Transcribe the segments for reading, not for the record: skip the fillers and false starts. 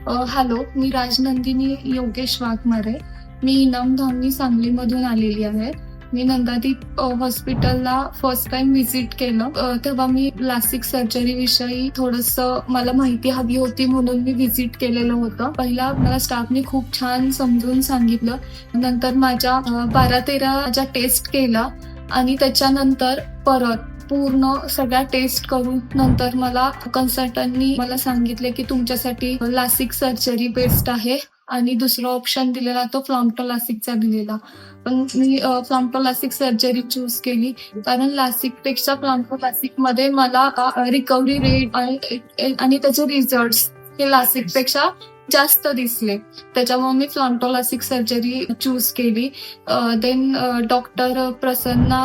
Hello, मी राजनंदिनी योगेश वाघमारे. मी इनामधामनी सांगलीमधून आलेली आहे. मी नंदादीप हॉस्पिटलला फर्स्ट टाइम व्हिजिट केलं. तेव्हा मी लासिक सर्जरी विषयी थोडंसं मला माहिती हवी होती म्हणून मी व्हिजिट केलेलं होतं. पहिला मला स्टाफने खूप छान समजून सांगितलं. नंतर माझ्या 12-13 टेस्ट केला आणि त्याच्यानंतर परत पूर्ण सगळ्या टेस्ट करून नंतर मला कन्सल्टंटनी मला सांगितले की तुमच्यासाठी लासिक सर्जरी बेस्ट आहे आणि दुसरा ऑप्शन दिलेला तो फ्लॉम्टोलासिकचा दिलेला. पण मी फ्लॉम्टोलासिक सर्जरी चूज केली कारण लासिकपेक्षा फ्लॉम्टोलासिकमध्ये मला रिकव्हरी रेट आणि त्याचे रिझल्ट्स हे लासिकपेक्षा जास्त दिसले. त्याच्यामुळे मी फ्लॉम्टोलासिक सर्जरी चूज केली. देन डॉक्टर प्रसन्ना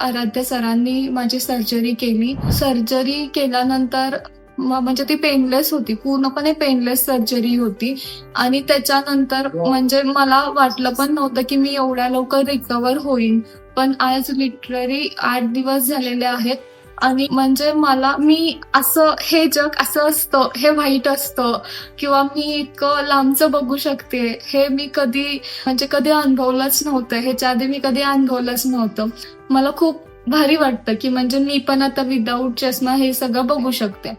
आराध्य सरांनी माझी सर्जरी केली. सर्जरी केल्यानंतर म्हणजे ती पेनलेस होती, पूर्णपणे पेनलेस सर्जरी होती आणि त्याच्यानंतर म्हणजे मला वाटलं पण नव्हतं की मी एवढ्या लवकर रिकव्हर होईन. पण आज लिटरली 8 दिवस झालेले आहेत आणि म्हणजे मी असं हे जग असं असतं, हे वाईट असतं किंवा मी इतकं लांबचं बघू शकते हे मी कधी अनुभवलंच नव्हतं. ह्याच्या आधी मी कधी अनुभवलंच नव्हतं. मला खूप भारी वाटतं की म्हणजे मी पण आता विदाऊट चष्मा हे सगळं बघू शकते.